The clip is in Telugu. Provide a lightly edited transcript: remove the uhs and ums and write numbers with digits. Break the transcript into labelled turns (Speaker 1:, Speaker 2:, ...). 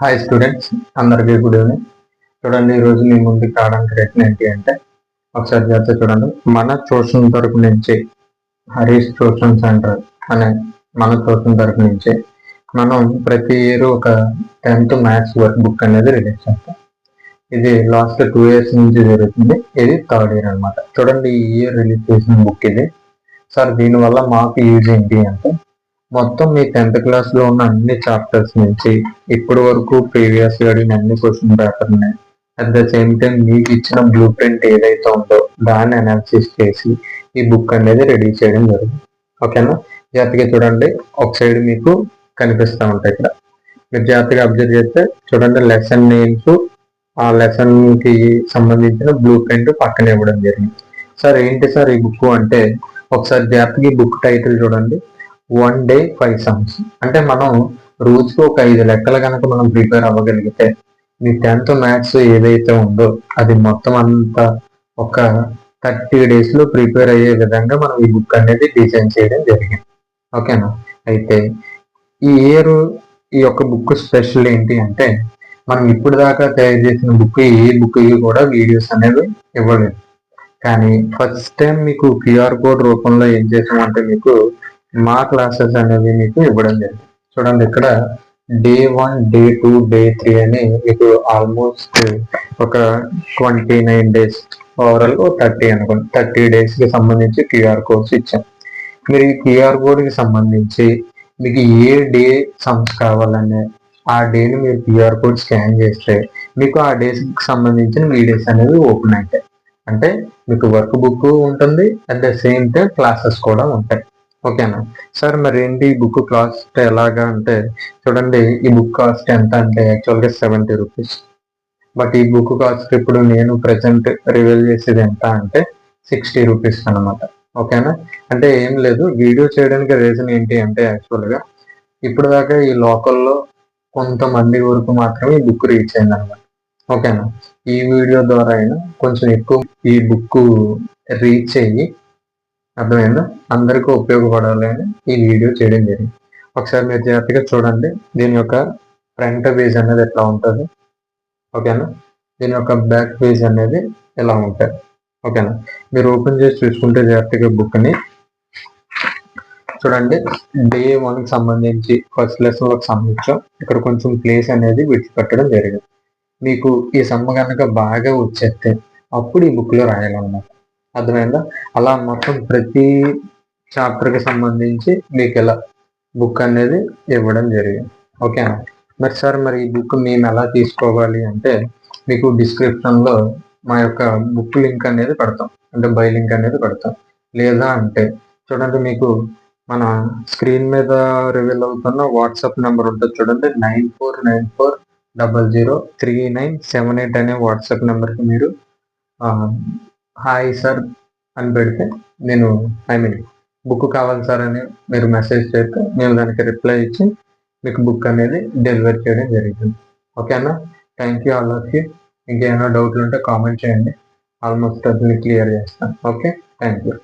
Speaker 1: హాయ్ స్టూడెంట్స్, అందరికీ గుడ్ ఈవినింగ్. చూడండి, ఈరోజు మీ ముందుకు రావడానికి రీజన్ ఏంటి అంటే, ఒకసారి చేస్తే చూడండి. మన ట్యూషన్ తరపు నుంచి హరీష్ ట్యూషన్ సెంటర్ అనే మన ట్యూషన్ తరపు నుంచి మనం ప్రతి ఇయర్ ఒక 10th మ్యాథ్స్ వర్క్ బుక్ అనేది రిలీజ్ చేస్తాం. ఇది లాస్ట్ 2 years నుంచి జరుగుతుంది. ఇది 3rd year అనమాట. చూడండి, ఈ ఇయర్ రిలీజ్ చేసిన బుక్ ఇది. సార్, దీనివల్ల మాకు యూజ్ ఏంటి అంటే, మొత్తం మీ 10th క్లాస్లో ఉన్న అన్ని చాప్టర్స్ నుంచి ఇప్పటి వరకు ప్రీవియస్ అడిగిన అన్ని క్వశ్చన్ పేపర్ని అట్ ద సేమ్ టైం మీకు ఇచ్చిన బ్లూ ప్రింట్ ఏదైతే ఉందో దాన్ని అనాలిసిస్ చేసి ఈ బుక్ అనేది రెడీ చేయడం జరిగింది. ఓకేనా? జాగ్రత్తగా చూడండి. ఒక సైడ్ మీకు కనిపిస్తూ ఉంటాయి. ఇక్కడ మీరు జాగ్రత్తగా అబ్జర్వ్ చేస్తే చూడండి, లెసన్ నేమ్స్, ఆ లెసన్ కి సంబంధించిన బ్లూ ప్రింట్ పక్కన ఇవ్వడం జరిగింది. సార్, ఏంటి సార్ ఈ బుక్ అంటే, ఒకసారి జాగ్రత్తగా ఈ బుక్ టైటిల్ చూడండి. 1 day 5 sums. అంటే మనం రోజుకు ఒక 5 లెక్కలు కనుక మనం ప్రిపేర్ అవ్వగలిగితే మీ 10th మ్యాథ్స్ ఏదైతే ఉందో అది మొత్తం అంతా ఒక 30 days లో ప్రిపేర్ అయ్యే విధంగా మనం ఈ బుక్ అనేది డిజైన్ చేయడం జరిగింది. ఓకేనా? అయితే ఈ ఇయర్ ఈ యొక్క బుక్ స్పెషల్ ఏంటి అంటే, మనం ఇప్పుడు దాకా తయారు చేసిన బుక్ ఏ బుక్ కూడా వీడియోస్ అనేవి ఇవ్వలేదు. కానీ ఫస్ట్ టైం మీకు QR కోడ్ రూపంలో ఏం చేసామంటే మీకు మా క్లాసెస్ అనేవి మీకు ఇవ్వడం జరిగింది. చూడండి, ఇక్కడ Day 1, Day 2, Day 3 అని మీకు ఆల్మోస్ట్ ఒక 29 days, ఓవరాల్ 30 అనుకోండి, 30 days కి సంబంధించి QR కోడ్స్ ఇచ్చాం. మీరు ఈ QR కోడ్ కి సంబంధించి మీకు ఏ డే సమ్స్ కావాలనే ఆ డేని మీరు QR కోడ్ స్కాన్ చేస్తే మీకు ఆ డేస్ కి సంబంధించిన వీడియోస్ అనేవి ఓపెన్ అవుతాయి. అంటే మీకు వర్క్ బుక్ ఉంటుంది, at the same time classes కూడా ఉంటాయి. ఓకేనా? సార్, మరి ఏంటి ఈ బుక్ కాస్ట్ ఎలాగా అంటే, చూడండి, ఈ బుక్ కాస్ట్ ఎంత అంటే యాక్చువల్గా 70 రూపీస్. బట్ ఈ బుక్ కాస్ట్ ఇప్పుడు నేను ప్రజెంట్ రివీల్ చేసేది ఎంత అంటే 60 రూపీస్ అనమాట. ఓకేనా? అంటే ఏం లేదు, వీడియో చేయడానికి రీజన్ ఏంటి అంటే, యాక్చువల్గా ఇప్పుడు దాకా ఈ లోకల్లో కొంతమంది వరకు మాత్రమే ఈ బుక్ రీచ్ అయింది అనమాట. ఓకేనా? ఈ వీడియో ద్వారా అయినా కొంచెం ఎక్కువ ఈ బుక్ రీచ్ అయ్యి, అర్థమైందా, అందరికీ ఉపయోగపడాలి అని ఈ వీడియో చేయడం జరిగింది. ఒకసారి మీరు జాగ్రత్తగా చూడండి. దీని యొక్క ఫ్రంట్ పేజ్ అనేది ఎట్లా ఉంటుంది. ఓకేనా? దీని యొక్క బ్యాక్ పేజ్ అనేది ఎలా ఉంటుంది. ఓకేనా? మీరు ఓపెన్ చేసి చూసుకుంటే జాగ్రత్తగా బుక్ని చూడండి. Day 1 కి సంబంధించి ఫస్ట్ లెసన్లకు సంబంధించి ఇక్కడ కొంచెం ప్లేస్ అనేది విడిచిపెట్టడం జరిగింది. మీకు ఈ సమ్మ కనుక బాగా వచ్చేస్తే అప్పుడు ఈ బుక్లో రాయాలన్నమాట. అర్థమైందా? అలా మొత్తం ప్రతి చాప్టర్కి సంబంధించి మీకు ఇలా బుక్ అనేది ఇవ్వడం జరిగింది. ఓకేనా? మరి సార్, మరి ఈ బుక్ మేము ఎలా తీసుకోవాలి అంటే, మీకు డిస్క్రిప్షన్లో మా యొక్క బుక్ లింక్ అనేది పెడతాం, అంటే బై లింక్ అనేది పెడతాం. లేదా అంటే చూడండి, మీకు మన స్క్రీన్ మీద రివీల్ అవుతున్న వాట్సాప్ నెంబర్ ఉంటుంది చూడండి, 9494003978 అనే వాట్సాప్ నెంబర్కి మీరు హాయ్ సార్ అని పెడితే నేను బుక్ కావాలి సార్ అని మీరు మెసేజ్ చేస్తే మేము దానికి రిప్లై ఇచ్చి మీకు బుక్ అనేది డెలివరీ చేయడం జరుగుతుంది. ఓకేనా? Thank you all of you. ఇంకేమైనా డౌట్లు ఉంటే కామెంట్ చేయండి, ఆల్మోస్ట్ అన్ని క్లియర్ చేస్తాను. Okay, thank you.